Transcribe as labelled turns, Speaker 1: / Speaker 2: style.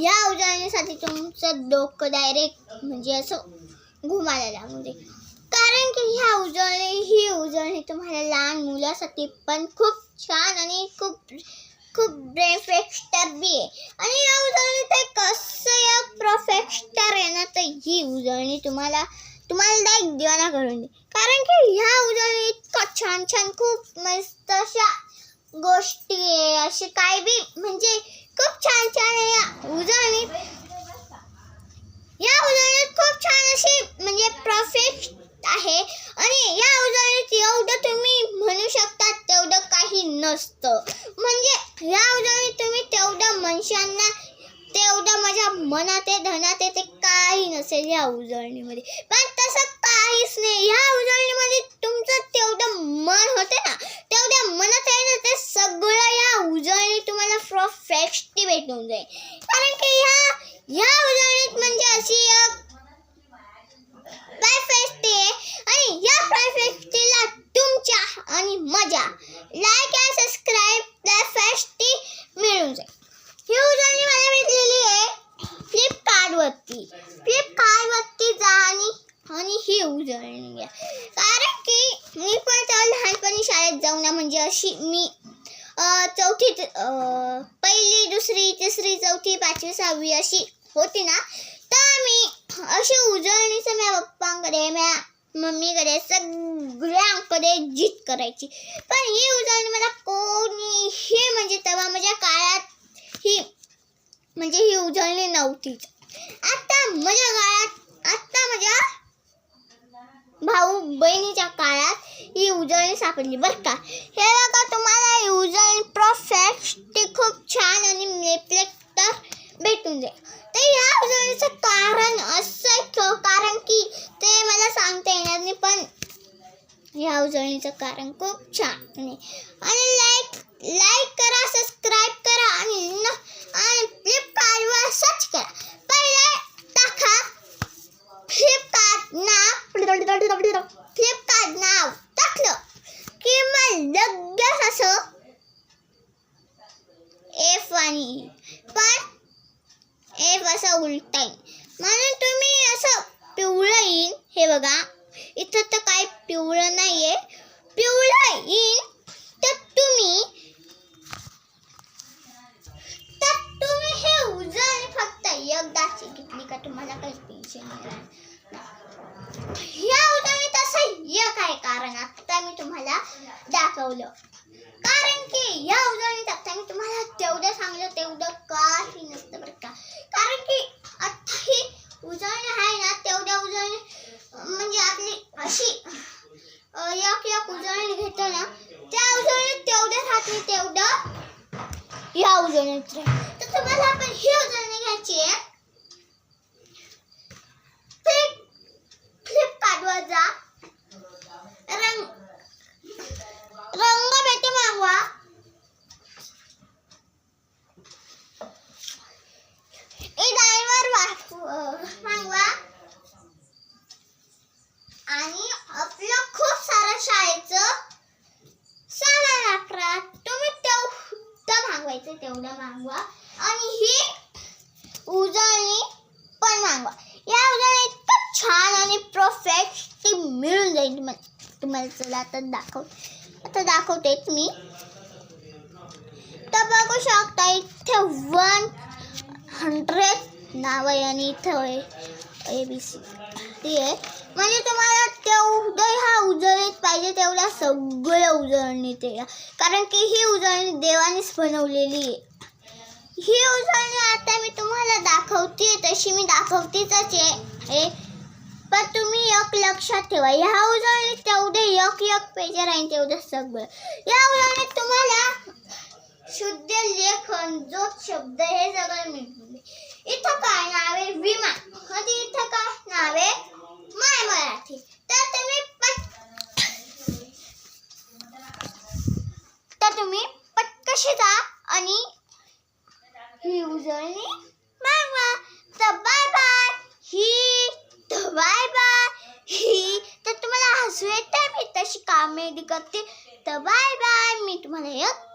Speaker 1: या उजळणीसाठी तुमचं डोकं डायरेक्ट म्हणजे असं घुमायला लागून दे, कारण की ही उजळणी तुम्हाला लहान मुलासाठी पण खूप छान आणि खूप परफेक्टर बी आहे. आणि या उजळणीत एक असं परफेक्टर आहे ना, तर ही उजळणी तुम्हाला डायरेक्ट दिवाना करून दे, कारण की ह्या उजळणी इतकं छान खूप मस्त अशा गोष्टी आहे, असे काय बी म्हणजे खूप छान आहे या उजळणीत. खूप छान अशी म्हणजे परफेक्ट आहे. आणि या उजळणीत एवढं तुम्ही म्हणू शकता तेवढं काही नसतं, म्हणजे या उजळणीत तुम्ही तेवढं मनुष्यांना तेवढं माझ्या मनात धनात ते काही नसेल या उजळणीमध्ये, पण तसं काहीच नाही. या उजळणीमध्ये तुमचं तेवढं मन होते ना, तेवढ्या मनात आहे ना, ते सगळं या उजळणी तुम्हाला परफेक्टली भेटून जाईल, कारण की ह्या उजळणीत म्हणजे अशी परफेक्टली आहे. आणि या परफेक्टलीला तुमच्या आणि माझ्या लाईक आणि सबस्क्राईब परफेक्टली मिळून जाईल. ही उजळणी मला भेटलेली आहे फ्लिपकार्टवरती जा आणि ही उजळणी घ्या, कारण की मी पण तेव्हा लहानपणी शाळेत जाऊ ना, म्हणजे अशी मी चौथी पहिली दुसरी तिसरी चौथी पाचवी सहावी अशी होती ना, तर मी अशी उजळणीचं माझ्या पप्पांकडे माझ्या मम्मीकडे सगळ्यांकडे जिद करायची, पण ही उजळणी मला कोणीही म्हणजे तेव्हा माझ्या काळात ही उजळणी नव्हतीच. आता माझ्या भाऊ बहिणीच्या काळात ही उजळणी सापडली बरं का. हे बघा, तुम्हाला ही उजळणी परफेक्ट खूप छान आणि रिफ्लेक्टर भेटून जाईल. तर या उजळणीचं कारण असं, कारण की ते मला सांगता येणार नाही, पण या उजळणीचं कारण खूप छान आहे. आणि लाईक करा, सबस्क्राईब करा आणि फ्लिपकार्टवर सर्च करा. पहिले टाका फ्लिपकार्ट नाव टाकलं की मग लगेच असं एफ असं उलटा येईल, म्हणून तुम्ही असं पिवळं येईल. हे बघा, इथं तर काही पिवळं नाहीये, पिवळं येईल. तर तुम्ही हे उजळणी फक्त एकदाच घेतली का तुम्हाला काही टेन्शन नाही. या उजळणीत असं एक आहे कारण, आता मी तुम्हाला दाखवलं, कारण की या उजळणीत आता मी तुम्हाला तेवढं सांगलं तेवढं काही नसतं बरं का, कारण की आता ही उजळणी आहे ना, तेवढ्या उजळणी म्हणजे आपली अशी एक उजळणी घेतो ना, त्या उजळणीत तेवढं राहत नाही तेवढं या उजळणीत राहील. तर तुम्हाला पण ही उजळणी घ्यायची आहे. फ्लिपकार्टवर जा, रंगपेटी मागवा, मागवा आणि आपलं खूप सारं शाळेचं सामान वापरा. तुम्ही तेवढं मागवायचं तेवढं मागवा आणि ही उजळणी पण मागवा. या उजळणी इतकं छान आणि परफेक्टली मिळून जाईल तुम्हाला. चला आता दाखवतेच मी. तर बघू शकता इथे 100 नाव आहे आणि इथं आहे ABCD आहे, म्हणजे तुम्हाला तेवढं ह्या उजळणीत पाहिजे तेवढ्या सगळ्या उजळणीत आहे, कारण की ही उजळणी देवानेच बनवलेली आहे. ही उजळणी आता मी तुम्हाला दाखवते तशी मी दाखवतेच आहे, पण तुम्ही एक लक्षात ठेवा, ह्या उजळणीत तेवढे एक पेज राहील तेवढं सगळं. या उजळणीत तुम्हाला शुद्ध लेखन जो शब्द हे सगळं मिळते. इथं काय नाव आहे विमान आणि इथं काय नाव आहे माय मराठी. तर तुम्ही पटकशी जा आणि ही उजळणी मागवा. तर बाय बाय. तर तुम्हाला हसू येते मी तशी कॉमेडी करते. तर बाय बाय. मी तुम्हाला एक